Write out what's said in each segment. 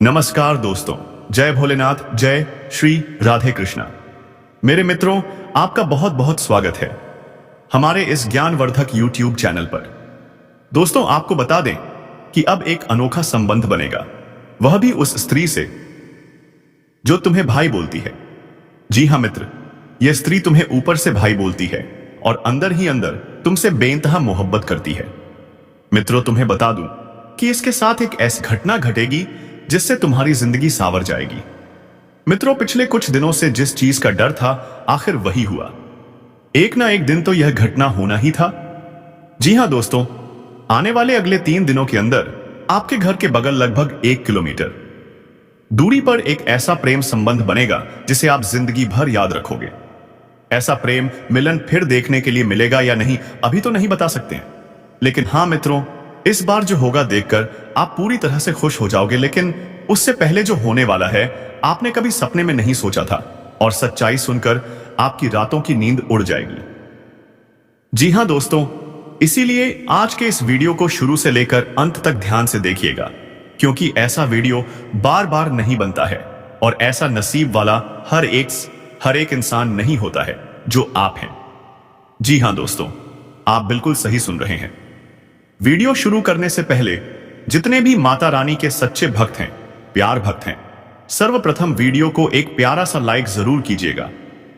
नमस्कार दोस्तों, जय भोलेनाथ, जय श्री राधे कृष्णा। मेरे मित्रों, आपका बहुत बहुत स्वागत है हमारे इस ज्ञानवर्धक YouTube चैनल पर। दोस्तों, आपको बता दें कि अब एक अनोखा संबंध बनेगा, वह भी उस स्त्री से जो तुम्हें भाई बोलती है। जी हाँ मित्र, यह स्त्री तुम्हें ऊपर से भाई बोलती है और अंदर ही अंदर तुमसे बेइंतहा मोहब्बत करती है। मित्रों, तुम्हें बता दूं कि इसके साथ एक ऐसी घटना घटेगी जिससे तुम्हारी जिंदगी सांवर जाएगी। मित्रों, पिछले कुछ दिनों से जिस चीज का डर था, आखिर वही हुआ। एक ना एक दिन तो यह घटना होना ही था। जी हां दोस्तों, आने वाले अगले 3 दिनों के अंदर आपके घर के बगल लगभग 1 किलोमीटर दूरी पर एक ऐसा प्रेम संबंध बनेगा जिसे आप जिंदगी भर याद रखोगे। ऐसा प्रेम मिलन फिर देखने के लिए मिलेगा या नहीं, अभी तो नहीं बता सकते हैं, लेकिन हां मित्रों, इस बार जो होगा देखकर आप पूरी तरह से खुश हो जाओगे। लेकिन उससे पहले जो होने वाला है, आपने कभी सपने में नहीं सोचा था और सच्चाई सुनकर आपकी रातों की नींद उड़ जाएगी। जी हां दोस्तों, इसीलिए आज के इस वीडियो को शुरू से लेकर अंत तक ध्यान से देखिएगा, क्योंकि ऐसा वीडियो बार बार नहीं बनता है और ऐसा नसीब वाला हर एक इंसान नहीं होता है जो आप हैं। जी हां दोस्तों, आप बिल्कुल सही सुन रहे हैं। वीडियो शुरू करने से पहले जितने भी माता रानी के सच्चे भक्त हैं, प्यार भक्त हैं, सर्वप्रथम वीडियो को एक प्यारा सा लाइक जरूर कीजिएगा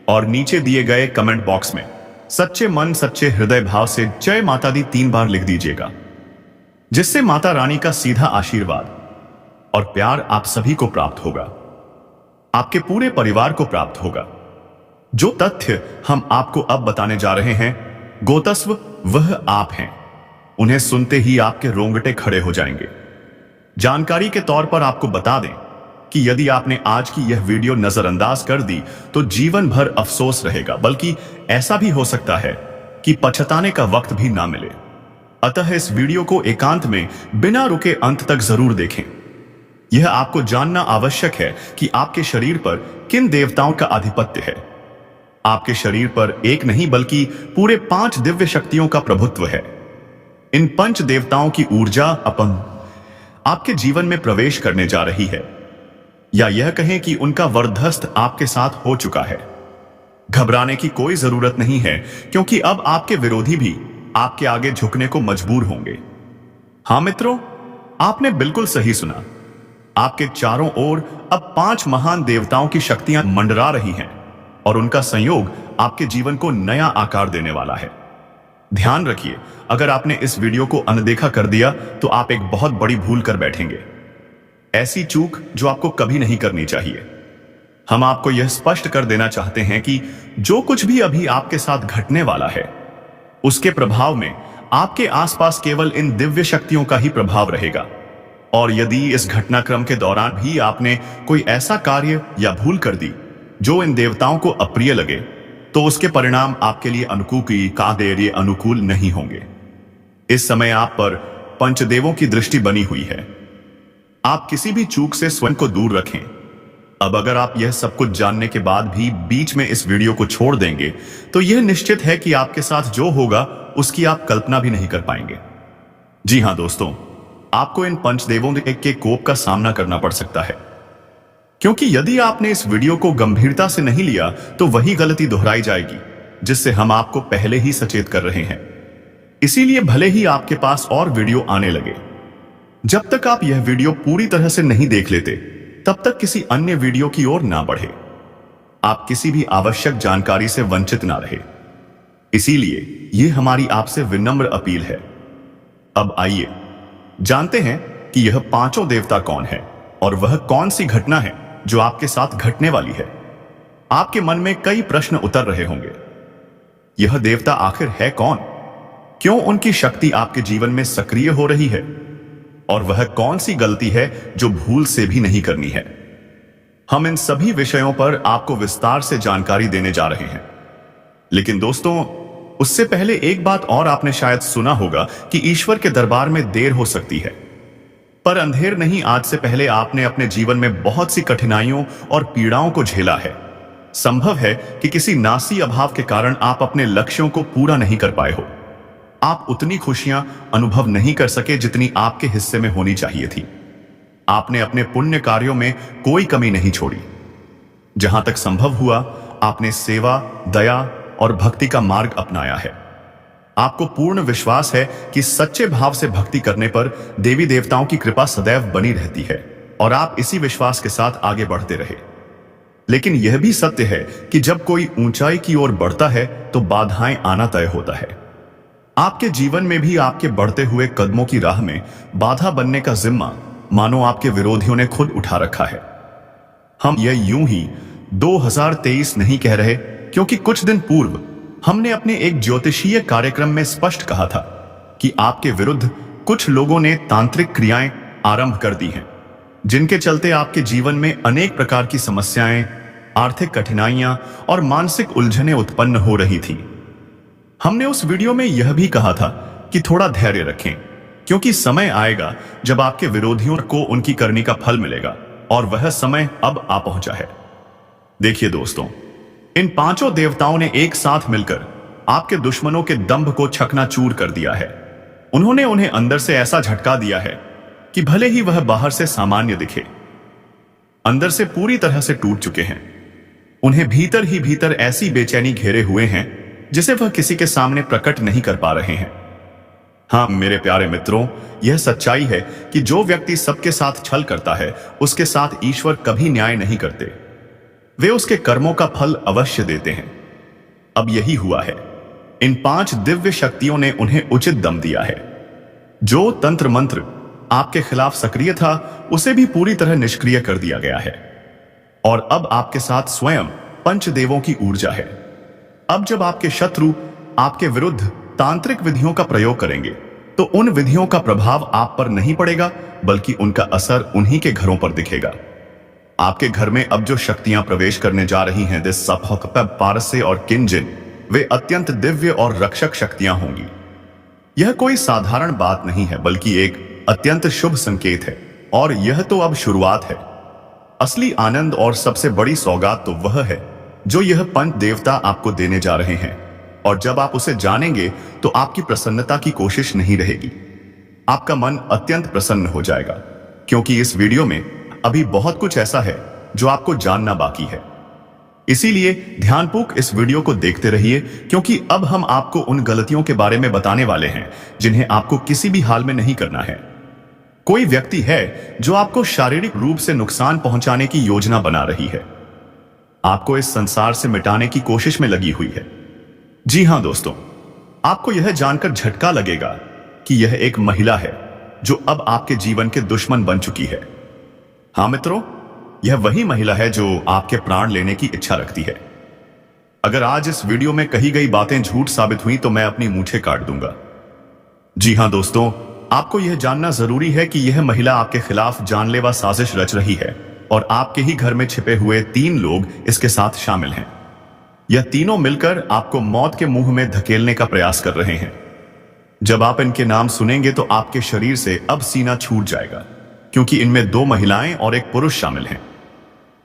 और नीचे दिए गए कमेंट बॉक्स में सच्चे मन सच्चे हृदय भाव से जय माता दी 3 बार लिख दीजिएगा, जिससे माता रानी का सीधा आशीर्वाद और प्यार आप सभी को प्राप्त होगा, आपके पूरे परिवार को प्राप्त होगा। जो तथ्य हम आपको अब बताने जा रहे हैं, गोतस्व वह आप हैं। उन्हें सुनते ही आपके रोंगटे खड़े हो जाएंगे। जानकारी के तौर पर आपको बता दें कि यदि आपने आज की यह वीडियो नजरअंदाज कर दी तो जीवन भर अफसोस रहेगा, बल्कि ऐसा भी हो सकता है कि पछताने का वक्त भी ना मिले। अतः इस वीडियो को एकांत में बिना रुके अंत तक जरूर देखें। यह आपको जानना आवश्यक है कि आपके शरीर पर किन देवताओं का आधिपत्य है। आपके शरीर पर एक नहीं बल्कि पूरे 5 दिव्य शक्तियों का प्रभुत्व है। इन 5 देवताओं की ऊर्जा आपके जीवन में प्रवेश करने जा रही है, या यह कहें कि उनका वरदहस्त आपके साथ हो चुका है। घबराने की कोई जरूरत नहीं है, क्योंकि अब आपके विरोधी भी आपके आगे झुकने को मजबूर होंगे। हां मित्रों, आपने बिल्कुल सही सुना। आपके चारों ओर अब 5 महान देवताओं की शक्तियां मंडरा रही हैं और उनका संयोग आपके जीवन को नया आकार देने वाला है। ध्यान रखिए, अगर आपने इस वीडियो को अनदेखा कर दिया तो आप एक बहुत बड़ी भूल कर बैठेंगे, ऐसी चूक जो आपको कभी नहीं करनी चाहिए। हम आपको यह स्पष्ट कर देना चाहते हैं कि जो कुछ भी अभी आपके साथ घटने वाला है, उसके प्रभाव में आपके आसपास केवल इन दिव्य शक्तियों का ही प्रभाव रहेगा। और यदि इस घटनाक्रम के दौरान भी आपने कोई ऐसा कार्य या भूल कर दी जो इन देवताओं को अप्रिय लगे, तो उसके परिणाम आपके लिए अनुकूल नहीं होंगे। इस समय आप पर पंचदेवों की दृष्टि बनी हुई है। आप किसी भी चूक से स्वयं को दूर रखें। अब अगर आप यह सब कुछ जानने के बाद भी बीच में इस वीडियो को छोड़ देंगे, तो यह निश्चित है कि आपके साथ जो होगा उसकी आप कल्पना भी नहीं कर पाएंगे। जी हां दोस्तों, आपको इन पंचदेवों के कोप का सामना करना पड़ सकता है, क्योंकि यदि आपने इस वीडियो को गंभीरता से नहीं लिया तो वही गलती दोहराई जाएगी जिससे हम आपको पहले ही सचेत कर रहे हैं। इसीलिए भले ही आपके पास और वीडियो आने लगे, जब तक आप यह वीडियो पूरी तरह से नहीं देख लेते, तब तक किसी अन्य वीडियो की ओर ना बढ़े। आप किसी भी आवश्यक जानकारी से वंचित ना रहे। इसीलिए यह हमारी आपसे विनम्र अपील है। अब आइए जानते हैं कि यह 5 देवता कौन है और वह कौन सी घटना है जो आपके साथ घटने वाली है। आपके मन में कई प्रश्न उतर रहे होंगे। यह देवता आखिर है कौन? क्यों उनकी शक्ति आपके जीवन में सक्रिय हो रही है? और वह कौन सी गलती है जो भूल से भी नहीं करनी है? हम इन सभी विषयों पर आपको विस्तार से जानकारी देने जा रहे हैं। लेकिन दोस्तों, उससे पहले एक बात और आपने शायद सुना होगा कि ईश्वर के दरबार में देर हो सकती है, पर अंधेर नहीं। आज से पहले आपने अपने जीवन में बहुत सी कठिनाइयों और पीड़ाओं को झेला है। संभव है कि किसी नासी अभाव के कारण आप अपने लक्ष्यों को पूरा नहीं कर पाए हो। आप उतनी खुशियां अनुभव नहीं कर सके जितनी आपके हिस्से में होनी चाहिए थी। आपने अपने पुण्य कार्यों में कोई कमी नहीं छोड़ी। जहां तक संभव हुआ आपने सेवा, दया और भक्ति का मार्ग अपनाया है। आपको पूर्ण विश्वास है कि सच्चे भाव से भक्ति करने पर देवी देवताओं की कृपा सदैव बनी रहती है और आप इसी विश्वास के साथ आगे बढ़ते रहे। लेकिन यह भी सत्य है कि जब कोई ऊंचाई की ओर बढ़ता है तो बाधाएं आना तय होता है। आपके जीवन में भी आपके बढ़ते हुए कदमों की राह में बाधा बनने का जिम्मा मानो आपके विरोधियों ने खुद उठा रखा है। हम यह यूं ही 2023 नहीं कह रहे, क्योंकि कुछ दिन पूर्व हमने अपने एक ज्योतिषीय कार्यक्रम में स्पष्ट कहा था कि आपके विरुद्ध कुछ लोगों ने तांत्रिक क्रियाएं आरंभ कर दी हैं, जिनके चलते आपके जीवन में अनेक प्रकार की समस्याएं, आर्थिक कठिनाइयां और मानसिक उलझनें उत्पन्न हो रही थी। हमने उस वीडियो में यह भी कहा था कि थोड़ा धैर्य रखें, क्योंकि समय आएगा जब आपके विरोधियों को उनकी करनी का फल मिलेगा और वह समय अब आ पहुंचा है। देखिए दोस्तों, इन पांचों देवताओं ने एक साथ मिलकर आपके दुश्मनों के दंभ को चकनाचूर कर दिया है। उन्होंने उन्हें अंदर से ऐसा झटका दिया है कि भले ही वह बाहर से सामान्य दिखे, अंदर से पूरी तरह से टूट चुके हैं। उन्हें भीतर ही भीतर ऐसी बेचैनी घेरे हुए हैं जिसे वह किसी के सामने प्रकट नहीं कर पा रहे हैं। हाँ मेरे प्यारे मित्रों, यह सच्चाई है कि जो व्यक्ति सबके साथ छल करता है उसके साथ ईश्वर कभी न्याय नहीं करते। वे उसके कर्मों का फल अवश्य देते हैं। अब यही हुआ है। इन 5 दिव्य शक्तियों ने उन्हें उचित दम दिया है। जो तंत्र मंत्र आपके खिलाफ सक्रिय था उसे भी पूरी तरह निष्क्रिय कर दिया गया है और अब आपके साथ स्वयं पंचदेवों की ऊर्जा है। अब जब आपके शत्रु आपके विरुद्ध तांत्रिक विधियों का प्रयोग करेंगे तो उन विधियों का प्रभाव आप पर नहीं पड़ेगा, बल्कि उनका असर उन्हीं के घरों पर दिखेगा। आपके घर में अब जो शक्तियां प्रवेश करने जा रही हैं, पारसे और किंजन, वे अत्यंत दिव्य और रक्षक शक्तियां होंगी। यह कोई साधारण बात नहीं है, बल्कि एक अत्यंत शुभ संकेत है और यह तो अब शुरुआत है। असली आनंद और सबसे बड़ी सौगात तो वह है जो यह पंच देवता आपको देने जा रहे हैं, और जब आप उसे जानेंगे तो आपकी प्रसन्नता की कोशिश नहीं रहेगी। आपका मन अत्यंत प्रसन्न हो जाएगा, क्योंकि इस वीडियो में अभी बहुत कुछ ऐसा है जो आपको जानना बाकी है। इसीलिए ध्यानपूर्वक इस वीडियो को देखते रहिए, क्योंकि अब हम आपको उन गलतियों के बारे में बताने वाले हैं जिन्हें आपको किसी भी हाल में नहीं करना है। कोई व्यक्ति है जो आपको शारीरिक रूप से नुकसान पहुंचाने की योजना बना रही है, आपको इस संसार से मिटाने की कोशिश में लगी हुई है। जी हां दोस्तों, आपको यह जानकर झटका लगेगा कि यह एक महिला है जो अब आपके जीवन के दुश्मन बन चुकी है। हाँ मित्रों, यह वही महिला है जो आपके प्राण लेने की इच्छा रखती है। अगर आज इस वीडियो में कही गई बातें झूठ साबित हुई तो मैं अपनी मूंछें काट दूंगा। जी हां दोस्तों, आपको यह जानना जरूरी है कि यह महिला आपके खिलाफ जानलेवा साजिश रच रही है और आपके ही घर में छिपे हुए 3 लोग इसके साथ शामिल हैं। यह तीनों मिलकर आपको मौत के मुंह में धकेलने का प्रयास कर रहे हैं। जब आप इनके नाम सुनेंगे तो आपके शरीर से अब सीना छूट जाएगा, क्योंकि इनमें 2 महिलाएं और 1 पुरुष शामिल हैं।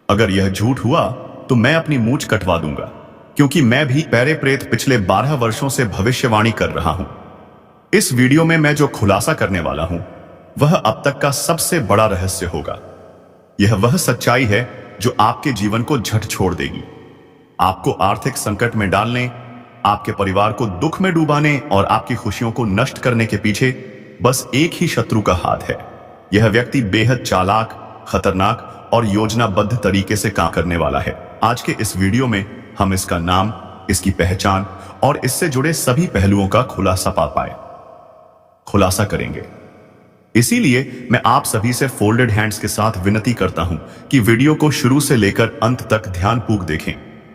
अगर यह झूठ हुआ तो मैं अपनी मूंछ कटवा दूंगा, क्योंकि मैं भी पैरे प्रेत पिछले 12 वर्षों से भविष्यवाणी कर रहा हूं। इस वीडियो में मैं जो खुलासा करने वाला हूं वह अब तक का सबसे बड़ा रहस्य होगा। यह वह सच्चाई है जो आपके जीवन को झट छोड़ देगी, आपको आर्थिक संकट में डालने, आपके परिवार को दुख में डुबाने और आपकी खुशियों को नष्ट करने के पीछे बस एक ही शत्रु का हाथ है। यह व्यक्ति बेहद चालाक, खतरनाक और योजनाबद्ध तरीके से काम करने वाला है। आज के इस वीडियो में हम इसका नाम, इसकी पहचान और इससे जुड़े सभी पहलुओं का खुलासा करेंगे। इसीलिए मैं आप सभी से फोल्डेड हैंड्स के साथ विनती करता हूं कि वीडियो को शुरू से लेकर अंत तक ध्यानपूर्वक देखें,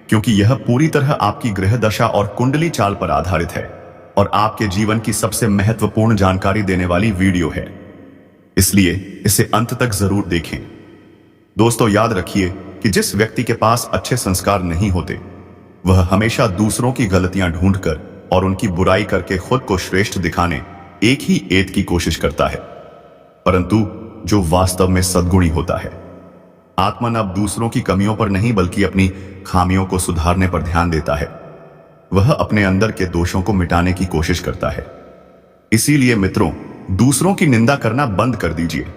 क्योंकि यह पूरी तरह आपकी ग्रह दशा और कुंडली चाल पर आधारित है और आपके जीवन की सबसे महत्वपूर्ण जानकारी देने वाली वीडियो है। इसलिए इसे अंत तक जरूर देखें। दोस्तों, याद रखिए कि जिस व्यक्ति के पास अच्छे संस्कार नहीं होते वह हमेशा दूसरों की गलतियां ढूंढकर और उनकी बुराई करके खुद को श्रेष्ठ दिखाने एक ही एत की कोशिश करता है, परंतु जो वास्तव में सद्गुणी होता है, आत्मन अब दूसरों की कमियों पर नहीं बल्कि अपनी खामियों को सुधारने पर ध्यान देता है। वह अपने अंदर के दोषों को मिटाने की कोशिश करता है। इसीलिए मित्रों, दूसरों की निंदा करना बंद कर दीजिए।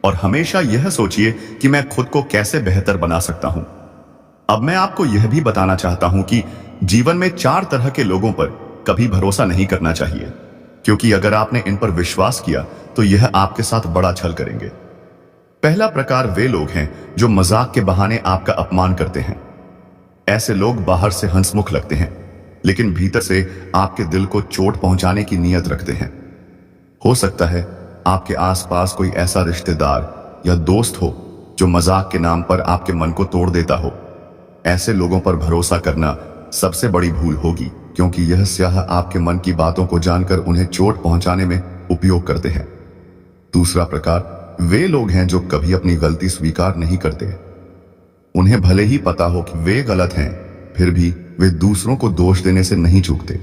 और हमेशा यह सोचिए कि मैं खुद को कैसे बेहतर बना सकता हूं। अब मैं आपको यह भी बताना चाहता हूं कि जीवन में 4 तरह के लोगों पर कभी भरोसा नहीं करना चाहिए, क्योंकि अगर आपने इन पर विश्वास किया तो यह आपके साथ बड़ा छल करेंगे। पहला प्रकार वे लोग हैं जो मजाक के बहाने आपका अपमान करते हैं। ऐसे लोग बाहर से हंसमुख लगते हैं, लेकिन भीतर से आपके दिल को चोट पहुंचाने की नीयत रखते हैं। हो सकता है आपके आसपास कोई ऐसा रिश्तेदार या दोस्त हो जो मजाक के नाम पर आपके मन को तोड़ देता हो। ऐसे लोगों पर भरोसा करना सबसे बड़ी भूल होगी, क्योंकि यह स्याह आपके मन की बातों को जानकर उन्हें चोट पहुंचाने में उपयोग करते हैं। दूसरा प्रकार वे लोग हैं जो कभी अपनी गलती स्वीकार नहीं करते। उन्हें भले ही पता हो कि वे गलत हैं, फिर भी वे दूसरों को दोष देने से नहीं चूकते।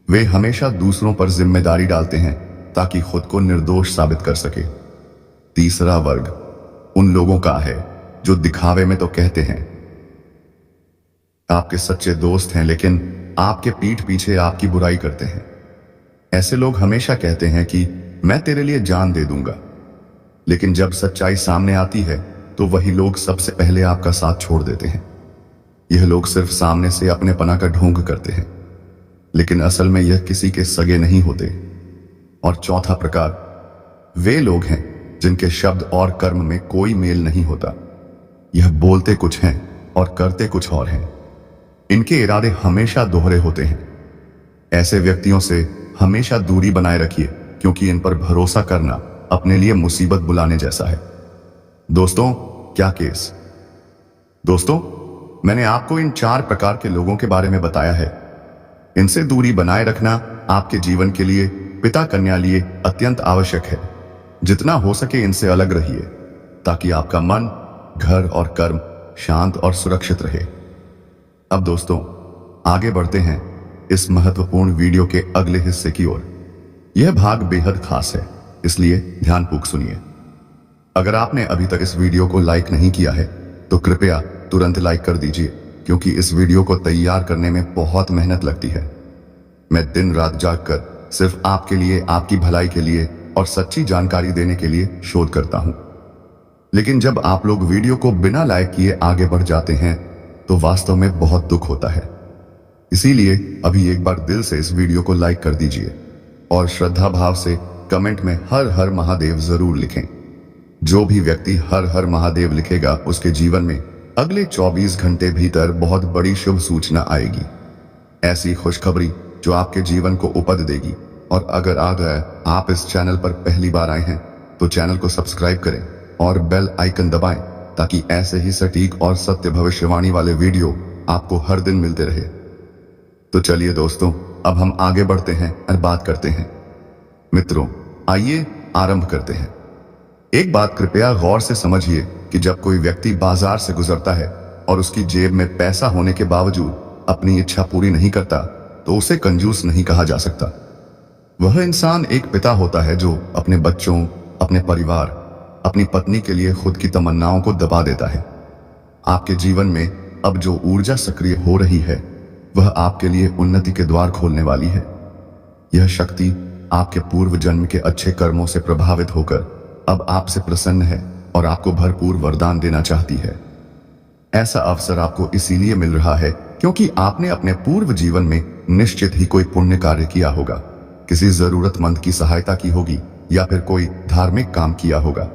वे हमेशा दूसरों पर जिम्मेदारी डालते हैं ताकि खुद को निर्दोष साबित कर सके। तीसरा वर्ग उन लोगों का है जो दिखावे में तो कहते हैं आपके सच्चे दोस्त हैं, लेकिन आपके पीठ पीछे आपकी बुराई करते हैं। ऐसे लोग हमेशा कहते हैं कि मैं तेरे लिए जान दे दूंगा, लेकिन जब सच्चाई सामने आती है तो वही लोग सबसे पहले आपका साथ छोड़ देते हैं। यह लोग सिर्फ सामने से अपने पना का ढोंग करते हैं, लेकिन असल में यह किसी के सगे नहीं होते। और चौथा प्रकार वे लोग हैं जिनके शब्द और कर्म में कोई मेल नहीं होता। यह बोलते कुछ हैं और करते कुछ और हैं। इनके इरादे हमेशा दोहरे होते हैं। ऐसे व्यक्तियों से हमेशा दूरी बनाए रखिए, क्योंकि इन पर भरोसा करना अपने लिए मुसीबत बुलाने जैसा है। दोस्तों, क्या केस? दोस्तों, मैंने आपको इन 4 प्रकार के लोगों के बारे में बताया है। इनसे दूरी बनाए रखना आपके जीवन के लिए, पिता कन्या लिए अत्यंत आवश्यक है। जितना हो सके इनसे अलग रहिए, ताकि आपका मन, घर और कर्म शांत और सुरक्षित रहे। अब दोस्तों, आगे बढ़ते हैं इस महत्वपूर्ण वीडियो के अगले हिस्से की ओर। यह भाग बेहद खास है, इसलिए ध्यानपूर्वक सुनिए। अगर आपने अभी तक इस वीडियो को लाइक नहीं किया है तो कृपया तुरंत लाइक कर दीजिए, क्योंकि इस वीडियो को तैयार करने में बहुत मेहनत लगती है। मैं दिन रात जागकर सिर्फ आपके लिए, आपकी भलाई के लिए और सच्ची जानकारी देने के लिए शोध करता हूं। लेकिन जब आप लोग वीडियो को बिना लाइक किए आगे बढ़ जाते हैं तो वास्तव में बहुत दुख होता है। इसीलिए अभी एक बार दिल से इस वीडियो को लाइक कर दीजिए और श्रद्धा भाव से कमेंट में हर हर महादेव जरूर लिखें। जो भी व्यक्ति हर हर महादेव लिखेगा उसके जीवन में अगले 24 घंटे भीतर बहुत बड़ी शुभ सूचना आएगी। ऐसी खुशखबरी जो आपके जीवन को उपद देगी। और अगर आप इस चैनल पर पहली बार आए हैं तो चैनल को सब्सक्राइब करें और बेल आइकन दबाएं, ताकि ऐसे ही सटीक और सत्य भविष्यवाणी वाले वीडियो आपको हर दिन मिलते रहे। तो चलिए दोस्तों, अब हम आगे बढ़ते हैं और बात करते हैं। मित्रों, आइए आरंभ करते हैं। एक बात कृपया गौर से समझिए कि जब कोई व्यक्ति बाजार से गुजरता है और उसकी जेब में पैसा होने के बावजूद अपनी इच्छा पूरी नहीं करता, तो उसे कंजूस नहीं कहा जा सकता। वह इंसान एक पिता होता है जो अपने बच्चों, अपने परिवार, अपनी पत्नी के लिए खुद की तमन्नाओं को दबा देता है। आपके जीवन में अब जो ऊर्जा सक्रिय हो रही है वह आपके लिए उन्नति के द्वार खोलने वाली है। यह शक्ति आपके पूर्व जन्म के अच्छे कर्मों से प्रभावित होकर अब आपसे प्रसन्न है और आपको भरपूर वरदान देना चाहती है। ऐसा अवसर आपको इसीलिए मिल रहा है क्योंकि आपने अपने पूर्व जीवन में निश्चित ही कोई पुण्य कार्य किया होगा, किसी जरूरतमंद की सहायता की होगी या फिर कोई धार्मिक काम किया होगा।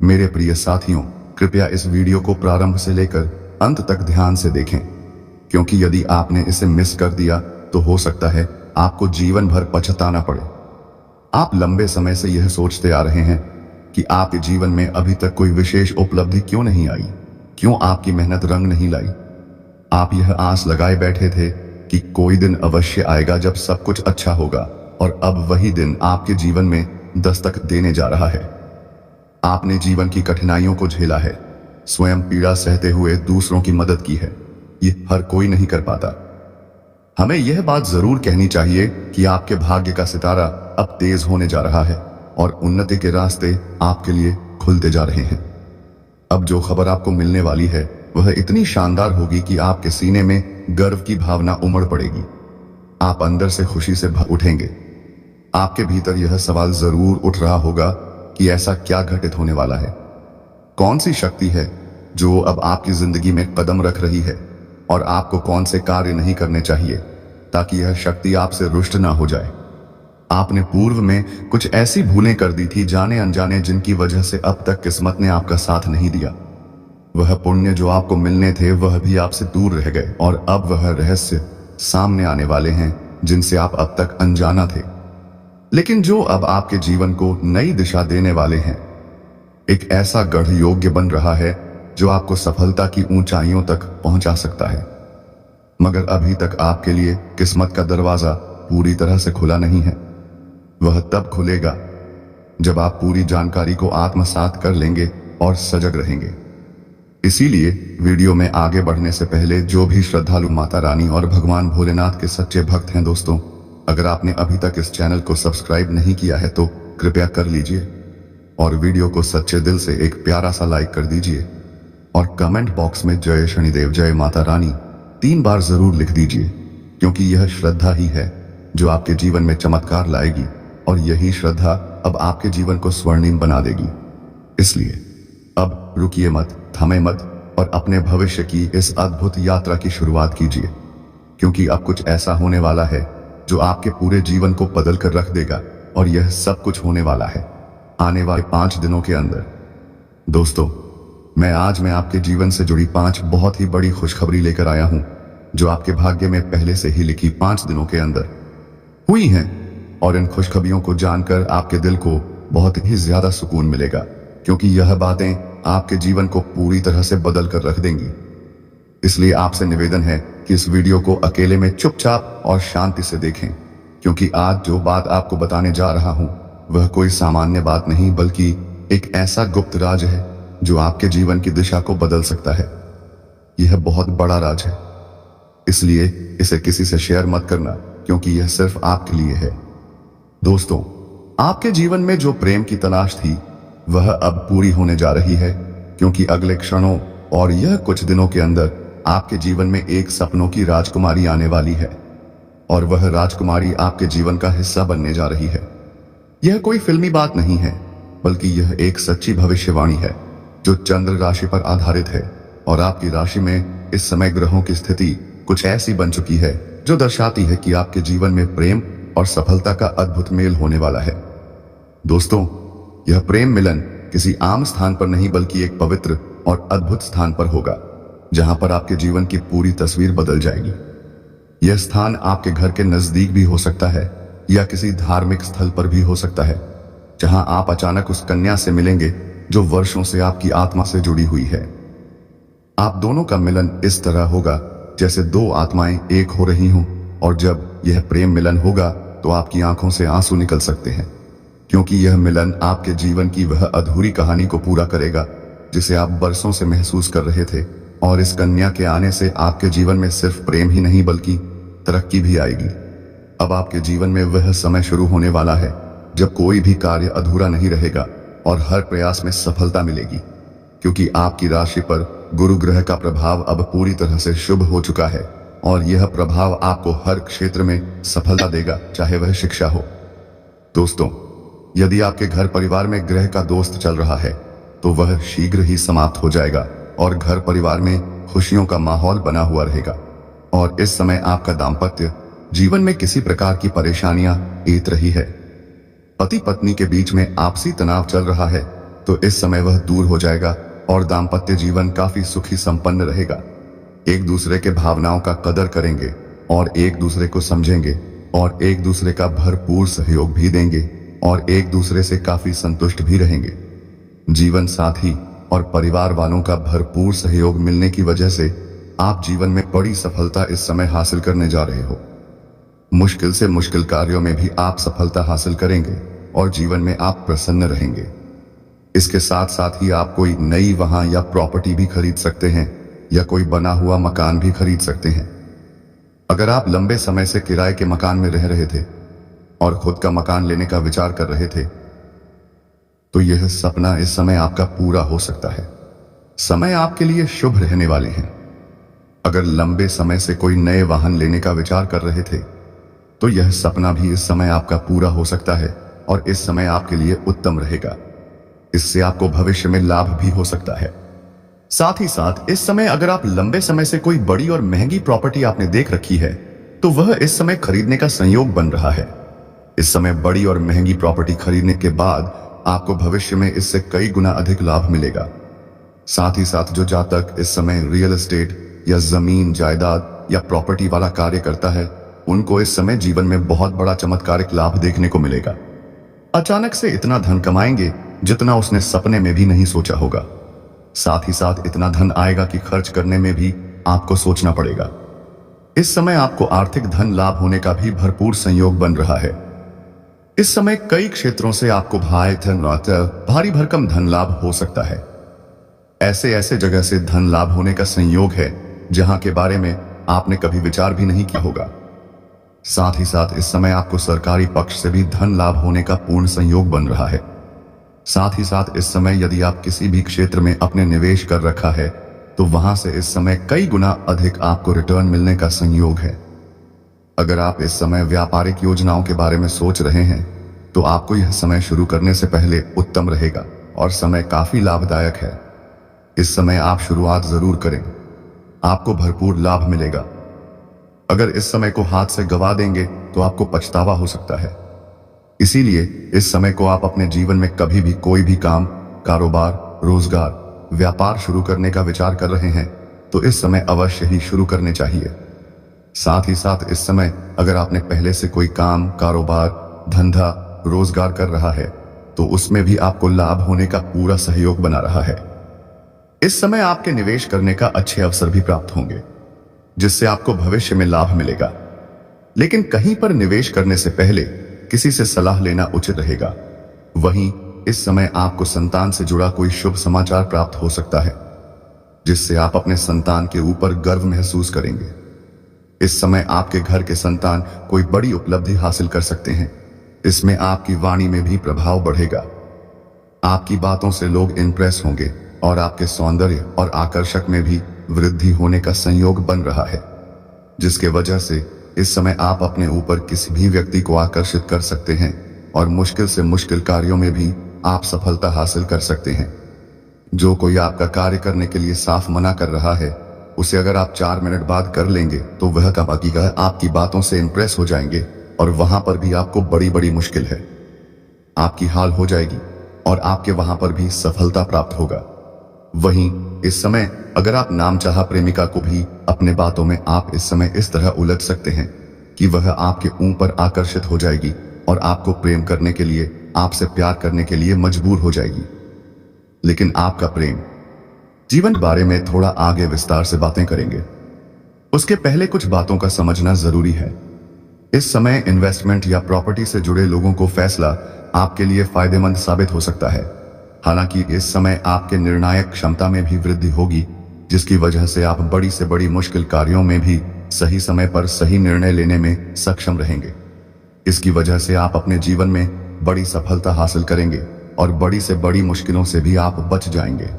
मेरे प्रिय साथियों, कृपया इस वीडियो को प्रारंभ से लेकर अंत तक ध्यान से देखें, क्योंकि यदि आपने इसे मिस कर दिया तो हो सकता है आपको जीवन भर पछताना पड़े। आप लंबे समय से यह सोचते आ रहे हैं कि आपके जीवन में अभी तक कोई विशेष उपलब्धि क्यों नहीं आई, क्यों आपकी मेहनत रंग नहीं लाई। आप यह आस लगाए बैठे थे कि कोई दिन अवश्य आएगा जब सब कुछ अच्छा होगा, और अब वही दिन आपके जीवन में दस्तक देने जा रहा है। आपने जीवन की कठिनाइयों को झेला है, स्वयं पीड़ा सहते हुए दूसरों की मदद की है। ये हर कोई नहीं कर पाता। हमें यह बात जरूर कहनी चाहिए कि आपके भाग्य का सितारा अब तेज होने जा रहा है और उन्नति के रास्ते आपके लिए खुलते जा रहे हैं। अब जो खबर आपको मिलने वाली है वह इतनी शानदार होगी कि आपके सीने में गर्व की भावना उमड़ पड़ेगी। आप अंदर से खुशी से भर उठेंगे। आपके भीतर यह सवाल जरूर उठ रहा होगा कि ऐसा क्या घटित होने वाला है। कौन सी शक्ति है जो अब आपकी जिंदगी में कदम रख रही है और आपको कौन से कार्य नहीं करने चाहिए ताकि यह शक्ति आपसे रुष्ट ना हो जाए। आपने पूर्व में कुछ ऐसी भूलें कर दी थी जाने अनजाने, जिनकी वजह से अब तक किस्मत ने आपका साथ नहीं दिया। वह पुण्य जो आपको मिलने थे वह भी आपसे दूर रह गए और अब वह रहस्य सामने आने वाले हैं जिनसे आप अब तक अनजाना थे, लेकिन जो अब आपके जीवन को नई दिशा देने वाले हैं। एक ऐसा गढ़ योग्य बन रहा है जो आपको सफलता की ऊंचाइयों तक पहुंचा सकता है, मगर अभी तक आपके लिए किस्मत का दरवाजा पूरी तरह से खुला नहीं है। वह तब खुलेगा जब आप पूरी जानकारी को आत्मसात कर लेंगे और सजग रहेंगे। इसीलिए वीडियो में आगे बढ़ने से पहले जो भी श्रद्धालु माता रानी और भगवान भोलेनाथ के सच्चे भक्त हैं दोस्तों, अगर आपने अभी तक इस चैनल को सब्सक्राइब नहीं किया है तो कृपया कर लीजिए और वीडियो को सच्चे दिल से एक प्यारा सा लाइक कर दीजिए और कमेंट बॉक्स में जय शनिदेव जय माता रानी 3 बार जरूर लिख दीजिए, क्योंकि यह श्रद्धा ही है जो आपके जीवन में चमत्कार लाएगी और यही श्रद्धा अब आपके जीवन को स्वर्णिम बना देगी। इसलिए अब रुकिए मत, थमे मत और अपने भविष्य की इस अद्भुत यात्रा की शुरुआत कीजिए, क्योंकि अब कुछ ऐसा होने वाला है जो आपके पूरे जीवन को बदल कर रख देगा और यह सब कुछ होने वाला है आने वाले 5 दिनों के अंदर। दोस्तों, मैं आपके जीवन से जुड़ी 5 बहुत ही बड़ी खुशखबरी लेकर आया हूं जो आपके भाग्य में पहले से ही लिखी 5 दिनों के अंदर हुई हैं, और इन खुशखबरियों को जानकर आपके दिल को बहुत ही ज्यादा सुकून मिलेगा, क्योंकि यह बातें आपके जीवन को पूरी तरह से बदल कर रख देंगी। इसलिए आपसे निवेदन है कि इस वीडियो को अकेले में चुपचाप और शांति से देखें, क्योंकि आज जो बात आपको बताने जा रहा हूं वह कोई सामान्य बात नहीं बल्कि एक ऐसा गुप्त राज है जो आपके जीवन की दिशा को बदल सकता है। यह बहुत बड़ा राज है, इसलिए इसे किसी से शेयर मत करना, क्योंकि यह सिर्फ आपके लिए है। दोस्तों, आपके जीवन में जो प्रेम की तलाश थी वह अब पूरी होने जा रही है, क्योंकि अगले क्षणों और यह कुछ दिनों के अंदर आपके जीवन में एक सपनों की राजकुमारी आने वाली है, और वह राजकुमारी आपके जीवन का हिस्सा बनने जा रही है। यह कोई फिल्मी बात नहीं है, बल्कि यह एक सच्ची भविष्यवाणी है जो चंद्र राशि पर आधारित है, और आपकी राशि में इस समय ग्रहों की स्थिति कुछ ऐसी बन चुकी है जो दर्शाती है कि आपके जीवन में प्रेम और सफलता का अद्भुत मेल होने वाला है। दोस्तों, यह प्रेम मिलन किसी आम स्थान पर नहीं बल्कि एक पवित्र और अद्भुत स्थान पर होगा, जहां पर आपके जीवन की पूरी तस्वीर बदल जाएगी। यह स्थान आपके घर के नजदीक भी हो सकता है या किसी धार्मिक स्थल पर भी हो सकता है, जहां आप अचानक उस कन्या से मिलेंगे जो वर्षों से आपकी आत्मा से जुड़ी हुई है। आप दोनों का मिलन इस तरह होगा जैसे 2 आत्माएं एक हो रही हों, और जब यह प्रेम मिलन होगा तो आपकी आंखों से आंसू निकल सकते हैं, क्योंकि यह मिलन आपके जीवन की वह अधूरी कहानी को पूरा करेगा जिसे आप बरसों से महसूस कर रहे थे। और इस कन्या के आने से आपके जीवन में सिर्फ प्रेम ही नहीं बल्कि तरक्की भी आएगी। अब आपके जीवन में वह समय शुरू होने वाला है जब कोई भी कार्य अधूरा नहीं रहेगा और हर प्रयास में सफलता मिलेगी, क्योंकि आपकी राशि पर गुरु ग्रह का प्रभाव अब पूरी तरह से शुभ हो चुका है, और यह प्रभाव आपको हर क्षेत्र में सफलता देगा, चाहे वह शिक्षा हो। दोस्तों, यदि आपके घर परिवार में ग्रह का दोस्त चल रहा है तो वह शीघ्र ही समाप्त हो जाएगा और घर परिवार में खुशियों का माहौल बना हुआ रहेगा। और इस समय आपका दाम्पत्य जीवन में किसी प्रकार की परेशानियां ईत रही है, पति पत्नी के बीच में आपसी तनाव चल रहा है, तो इस समय वह दूर हो जाएगा और दाम्पत्य जीवन काफी सुखी संपन्न रहेगा। एक दूसरे के भावनाओं का कदर करेंगे और एक दूसरे को समझेंगे और एक दूसरे का भरपूर सहयोग भी देंगे और एक दूसरे से काफी संतुष्ट भी रहेंगे। जीवन साथी और परिवार वालों का भरपूर सहयोग मिलने की वजह से आप जीवन में बड़ी सफलता इस समय हासिल करने जा रहे हो। मुश्किल से मुश्किल कार्यों में भी आप सफलता हासिल करेंगे और जीवन में आप प्रसन्न रहेंगे। इसके साथ साथ ही आप कोई नई वाहन या प्रॉपर्टी भी खरीद सकते हैं या कोई बना हुआ मकान भी खरीद सकते हैं। अगर आप लंबे समय से किराए के मकान में रह रहे थे और खुद का मकान लेने का विचार कर रहे थे, तो यह सपना इस समय आपका पूरा हो सकता है। समय आपके लिए शुभ रहने वाले हैं। अगर लंबे समय से कोई नए वाहन लेने का विचार कर रहे थे, तो यह सपना भी इस समय आपका पूरा हो सकता है और इस समय आपके लिए उत्तम रहेगा। इससे आपको भविष्य में लाभ भी हो सकता है। साथ ही साथ इस समय अगर आप लंबे समय से कोई बड़ी और महंगी प्रॉपर्टी आपने देख रखी है तो वह इस समय खरीदने का संयोग बन रहा है। इस समय बड़ी और महंगी प्रॉपर्टी खरीदने के बाद आपको भविष्य में इससे कई गुना अधिक लाभ मिलेगा। साथ ही साथ जो जातक इस समय रियल एस्टेट या जमीन जायदाद या प्रॉपर्टी वाला कार्य करता है उनको इस समय जीवन में बहुत बड़ा चमत्कारिक लाभ देखने को मिलेगा। अचानक से इतना धन कमाएंगे जितना उसने सपने में भी नहीं सोचा होगा। साथ ही साथ इतना धन आएगा कि खर्च करने में भी आपको सोचना पड़ेगा। इस समय आपको आर्थिक धन लाभ होने का भी भरपूर संयोग बन रहा है। इस समय कई क्षेत्रों से आपको भारी भरकम धन लाभ हो सकता है। ऐसे ऐसे जगह से धन लाभ होने का संयोग है जहां के बारे में आपने कभी विचार भी नहीं किया होगा। साथ ही साथ इस समय आपको सरकारी पक्ष से भी धन लाभ होने का पूर्ण संयोग बन रहा है। साथ ही साथ इस समय यदि आप किसी भी क्षेत्र में अपने निवेश कर रखा है तो वहां से इस समय कई गुना अधिक आपको रिटर्न मिलने का संयोग है। अगर आप इस समय व्यापारिक योजनाओं के बारे में सोच रहे हैं तो आपको यह समय शुरू करने से पहले उत्तम रहेगा और समय काफी लाभदायक है। इस समय आप शुरुआत जरूर करें, आपको भरपूर लाभ मिलेगा। अगर इस समय को हाथ से गवा देंगे तो आपको पछतावा हो सकता है। इसीलिए इस समय को आप अपने जीवन में कभी भी कोई भी काम, कारोबार, रोजगार, व्यापार शुरू करने का विचार कर रहे हैं तो इस समय अवश्य ही शुरू करने चाहिए। साथ ही साथ इस समय अगर आपने पहले से कोई काम, कारोबार, धंधा, रोजगार कर रहा है तो उसमें भी आपको लाभ होने का पूरा सहयोग बना रहा है। इस समय आपके निवेश करने का अच्छे अवसर भी प्राप्त होंगे जिससे आपको भविष्य में लाभ मिलेगा। लेकिन कहीं पर निवेश करने से पहले किसी से सलाह लेना उचित रहेगा। वहीं इस समय आपको संतान से जुड़ा कोई शुभ समाचार प्राप्त हो सकता है जिससे आप अपने संतान के ऊपर गर्व महसूस करेंगे। इस समय आपके घर के संतान कोई बड़ी उपलब्धि हासिल कर सकते हैं। इसमें आपकी वाणी में भी प्रभाव बढ़ेगा। आपकी बातों से लोग इंप्रेस होंगे और आपके सौंदर्य और आकर्षक में भी वृद्धि होने का संयोग बन रहा है जिसके वजह से इस समय आप अपने ऊपर किसी भी व्यक्ति को आकर्षित कर सकते हैं और मुश्किल से मुश्किल कार्यों में भी आप सफलता हासिल कर सकते हैं। जो कोई आपका कार्य करने के लिए साफ मना कर रहा है उसे अगर आप 4 मिनट बाद कर लेंगे तो वह का आपकी बातों से इंप्रेस हो जाएंगे और वहां पर भी आपको बड़ी बड़ी मुश्किल है आपकी हाल हो जाएगी और आपके वहां पर भी सफलता प्राप्त होगा। वहीं इस समय अगर आप नामचाहा प्रेमिका को भी अपने बातों में आप इस समय इस तरह उलझ सकते हैं कि वह आपके ऊपर आकर्षित हो जाएगी और आपको प्रेम करने के लिए, आपसे प्यार करने के लिए मजबूर हो जाएगी। लेकिन आपका प्रेम जीवन बारे में थोड़ा आगे विस्तार से बातें करेंगे। उसके पहले कुछ बातों का समझना जरूरी है। इस समय इन्वेस्टमेंट या प्रॉपर्टी से जुड़े लोगों को फैसला आपके लिए फायदेमंद साबित हो सकता है। हालांकि इस समय आपके निर्णायक क्षमता में भी वृद्धि होगी जिसकी वजह से आप बड़ी से बड़ी मुश्किल कार्यों में भी सही समय पर सही निर्णय लेने में सक्षम रहेंगे। इसकी वजह से आप अपने जीवन में बड़ी सफलता हासिल करेंगे और बड़ी से बड़ी मुश्किलों से भी आप बच जाएंगे।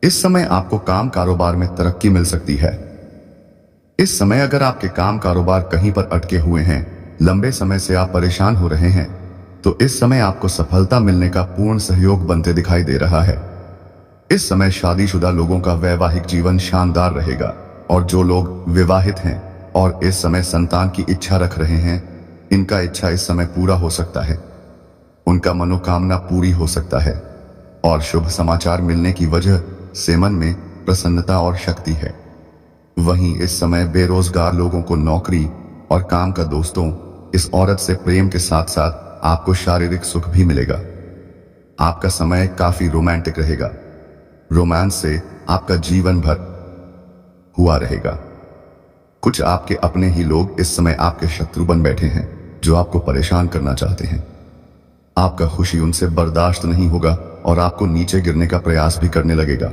इस समय आपको काम कारोबार में तरक्की मिल सकती है। इस समय अगर आपके काम कारोबार कहीं पर अटके हुए हैं, लंबे समय से आप परेशान हो रहे हैं, तो इस समय आपको सफलता मिलने का पूर्ण सहयोग बनते दिखाई दे रहा है। इस समय शादीशुदा लोगों का वैवाहिक जीवन शानदार रहेगा और जो लोग विवाहित हैं और इस समय संतान की इच्छा रख रहे हैं, इनका इच्छा इस समय पूरा हो सकता है। उनका मनोकामना पूरी हो सकता है और शुभ समाचार मिलने की वजह से मन में प्रसन्नता और शक्ति है। वहीं इस समय बेरोजगार लोगों को नौकरी और काम का दोस्तों, इस औरत से प्रेम के साथ साथ आपको शारीरिक सुख भी मिलेगा। आपका समय काफी रोमांटिक रहेगा। रोमांस से आपका जीवन भर हुआ रहेगा। कुछ आपके अपने ही लोग इस समय आपके शत्रु बन बैठे हैं जो आपको परेशान करना चाहते हैं। आपका खुशी उनसे बर्दाश्त नहीं होगा और आपको नीचे गिरने का प्रयास भी करने लगेगा।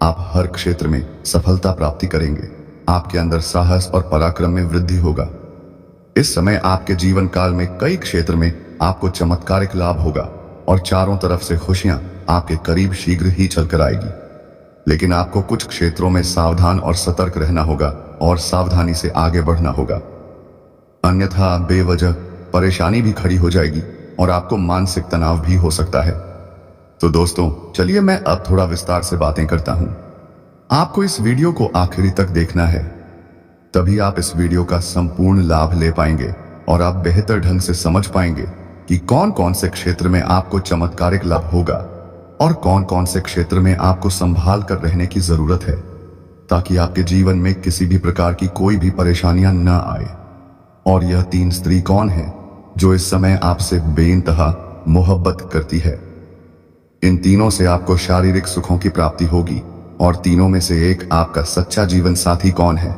आप हर क्षेत्र में सफलता प्राप्ति करेंगे। आपके अंदर साहस और पराक्रम में वृद्धि होगा। इस समय आपके जीवन काल में कई क्षेत्र में आपको चमत्कारिक लाभ होगा और चारों तरफ से खुशियां आपके करीब शीघ्र ही चलकर आएगी। लेकिन आपको कुछ क्षेत्रों में सावधान और सतर्क रहना होगा और सावधानी से आगे बढ़ना होगा, अन्यथा बेवजह परेशानी भी खड़ी हो जाएगी और आपको मानसिक तनाव भी हो सकता है। तो दोस्तों चलिए मैं अब थोड़ा विस्तार से बातें करता हूं। आपको इस वीडियो को आखिरी तक देखना है, तभी आप इस वीडियो का संपूर्ण लाभ ले पाएंगे और आप बेहतर ढंग से समझ पाएंगे कि कौन कौन से क्षेत्र में आपको चमत्कारिक लाभ होगा और कौन कौन से क्षेत्र में आपको संभाल कर रहने की जरूरत है, ताकि आपके जीवन में किसी भी प्रकार की कोई भी परेशानियां न आए। और यह 3 स्त्री कौन है जो इस समय आपसे बेइंतहा मोहब्बत करती है? इन तीनों से आपको शारीरिक सुखों की प्राप्ति होगी और तीनों में से एक आपका सच्चा जीवन साथी कौन है,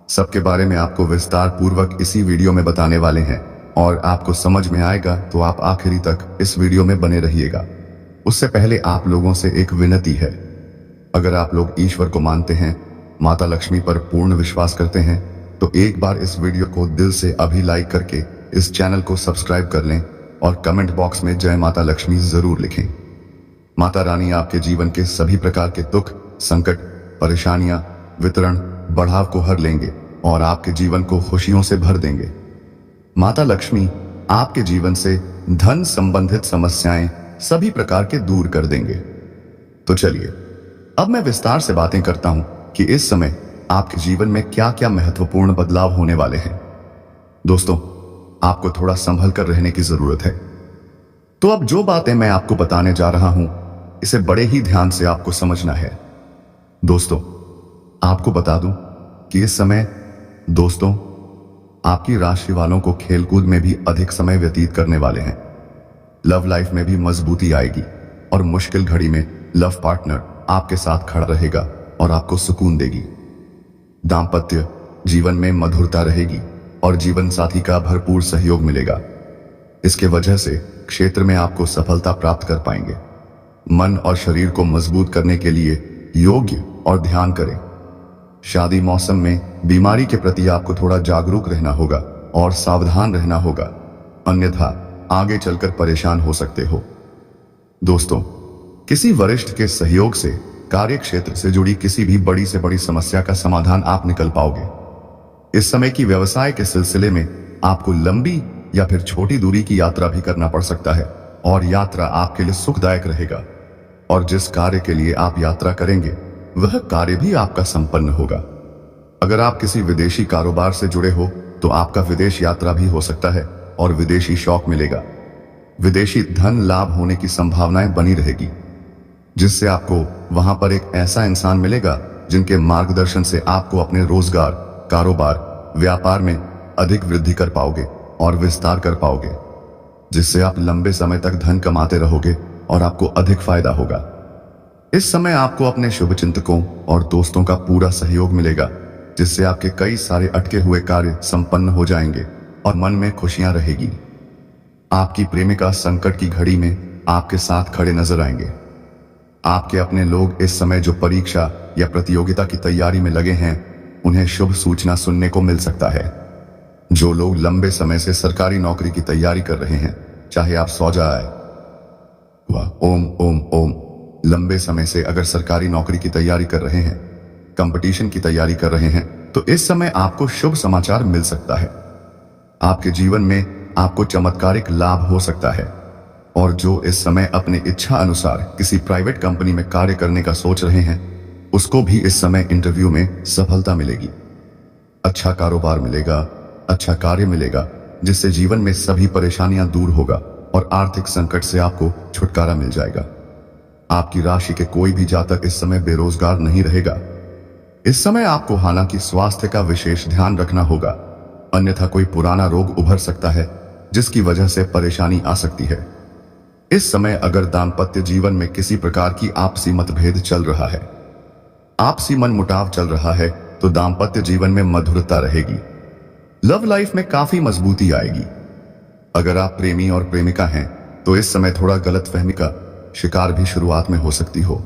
सबके बारे में आपको विस्तार पूर्वक इसी वीडियो में बताने वाले हैं और आपको समझ में आएगा तो आप आखिरी तक इस वीडियो में बने रहिएगा। उससे पहले आप लोगों से एक विनती है, अगर आप लोग ईश्वर को मानते हैं, माता लक्ष्मी पर पूर्ण विश्वास करते हैं, तो एक बार इस वीडियो को दिल से अभी लाइक करके इस चैनल को सब्सक्राइब कर लें और कमेंट बॉक्स में जय माता लक्ष्मी जरूर लिखें। माता रानी आपके जीवन के सभी प्रकार के दुख, संकट, परेशानियां, वितरण, बढ़ाव को हर लेंगे और आपके जीवन को खुशियों से भर देंगे। माता लक्ष्मी आपके जीवन से धन संबंधित समस्याएं सभी प्रकार के दूर कर देंगे। तो चलिए अब मैं विस्तार से बातें करता हूं कि इस समय आपके जीवन में क्या क्या महत्वपूर्ण बदलाव होने वाले हैं। दोस्तों आपको थोड़ा संभल कर रहने की जरूरत है। तो अब जो बातें मैं आपको बताने जा रहा हूं इसे बड़े ही ध्यान से आपको समझना है। दोस्तों आपको बता दूं कि इस समय दोस्तों आपकी राशि वालों को खेलकूद में भी अधिक समय व्यतीत करने वाले हैं। लव लाइफ में भी मजबूती आएगी और मुश्किल घड़ी में लव पार्टनर आपके साथ खड़ा रहेगा और आपको सुकून देगी। दाम्पत्य जीवन में मधुरता रहेगी और जीवन साथी का भरपूर सहयोग मिलेगा। इसके वजह से क्षेत्र में आपको सफलता प्राप्त कर पाएंगे। मन और शरीर को मजबूत करने के लिए योग्य और ध्यान करें। शादी मौसम में बीमारी के प्रति आपको थोड़ा जागरूक रहना होगा और सावधान रहना होगा, अन्यथा आगे चलकर परेशान हो सकते हो। दोस्तों किसी वरिष्ठ के सहयोग से कार्य क्षेत्र से जुड़ी किसी भी बड़ी से बड़ी समस्या का समाधान आप निकल पाओगे। इस समय की व्यवसाय के सिलसिले में आपको लंबी या फिर छोटी दूरी की यात्रा भी करना पड़ सकता है और यात्रा आपके लिए सुखदायक रहेगा और जिस कार्य के लिए आप यात्रा करेंगे वह कार्य भी आपका संपन्न होगा। अगर आप किसी विदेशी कारोबार से जुड़े हो तो आपका विदेश यात्रा भी हो सकता है और विदेशी शौक मिलेगा। विदेशी धन लाभ होने की संभावनाएं बनी रहेगी, जिससे आपको वहां पर एक ऐसा इंसान मिलेगा जिनके मार्गदर्शन से आपको अपने रोजगार, कारोबार, व्यापार में अधिक वृद्धि कर पाओगे और विस्तार कर पाओगे, जिससे आप लंबे समय तक धन कमाते रहोगे और आपको अधिक फायदा होगा। इस समय आपको अपने शुभचिंतकों और दोस्तों का पूरा सहयोग मिलेगा, जिससे आपके कई सारे अटके हुए कार्य संपन्न हो जाएंगे और मन में खुशियां रहेगी। आपकी प्रेमिका संकट की घड़ी में आपके साथ खड़े नजर आएंगे। आपके अपने लोग इस समय जो परीक्षा या प्रतियोगिता की तैयारी में लगे हैं उन्हें शुभ सूचना सुनने को मिल सकता है। जो लोग लंबे समय से सरकारी नौकरी की तैयारी कर रहे हैं, चाहे आप सौजा आए ओम ओम ओम लंबे समय से अगर सरकारी नौकरी की तैयारी कर रहे हैं, कंपटीशन की तैयारी कर रहे हैं, तो इस समय आपको शुभ समाचार मिल सकता है। आपके जीवन में आपको चमत्कारिक लाभ हो सकता है। और जो इस समय अपने इच्छा अनुसार किसी प्राइवेट कंपनी में कार्य करने का सोच रहे हैं, उसको भी इस समय इंटरव्यू में सफलता मिलेगी। अच्छा कारोबार मिलेगा, अच्छा कार्य मिलेगा, जिससे जीवन में सभी परेशानियां दूर होगा और आर्थिक संकट से आपको छुटकारा मिल जाएगा। आपकी राशि के कोई भी जातक इस समय बेरोजगार नहीं रहेगा। इस समय आपको हालांकि स्वास्थ्य का विशेष ध्यान रखना होगा, अन्यथा कोई पुराना रोग उभर सकता है जिसकी वजह से परेशानी आ सकती है। इस समय अगर दाम्पत्य जीवन में किसी प्रकार की आपसी मतभेद चल रहा है, आपसी मनमुटाव चल रहा है, तो दाम्पत्य जीवन में मधुरता रहेगी। लव लाइफ में काफी मजबूती आएगी। अगर आप प्रेमी और प्रेमिका हैं तो इस समय थोड़ा गलतफहमी का शिकार भी शुरुआत में हो सकती हो,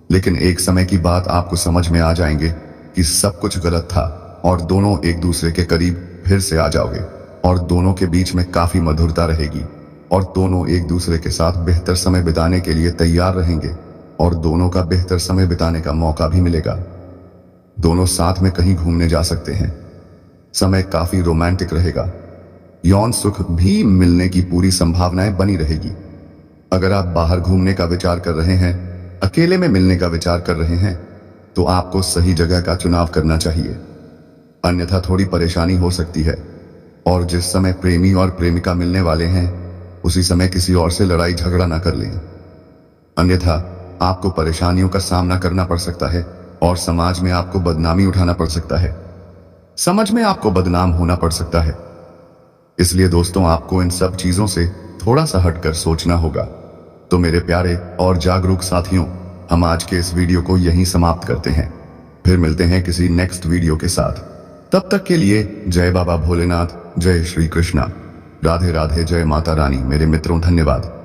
लेकिन एक समय की बात आपको समझ में आ जाएंगे कि सब कुछ गलत था और दोनों एक दूसरे के करीब फिर से आ जाओगे और दोनों के बीच में काफी मधुरता रहेगी और दोनों एक दूसरे के साथ बेहतर समय बिताने के लिए तैयार रहेंगे और दोनों का बेहतर समय बिताने का मौका भी मिलेगा। दोनों साथ में कहीं घूमने जा सकते हैं। समय काफी रोमांटिक रहेगा। यौन सुख भी मिलने की पूरी संभावनाएं बनी रहेगी। अगर आप बाहर घूमने का विचार कर रहे हैं, अकेले में मिलने का विचार कर रहे हैं, तो आपको सही जगह का चुनाव करना चाहिए, अन्यथा थोड़ी परेशानी हो सकती है। और जिस समय प्रेमी और प्रेमिका मिलने वाले हैं, उसी समय किसी और से लड़ाई झगड़ा ना कर लें, अन्यथा आपको परेशानियों का सामना करना पड़ सकता है और समाज में आपको बदनामी उठाना पड़ सकता है, समझ में आपको बदनाम होना पड़ सकता है। इसलिए दोस्तों, आपको इन सब चीजों से थोड़ा सा हटकर सोचना होगा। तो मेरे प्यारे और जागरूक साथियों, हम आज के इस वीडियो को यहीं समाप्त करते हैं। फिर मिलते हैं किसी नेक्स्ट वीडियो के साथ। तब तक के लिए जय बाबा भोलेनाथ, जय श्री कृष्णा, राधे राधे, जय माता रानी। मेरे मित्रों, धन्यवाद।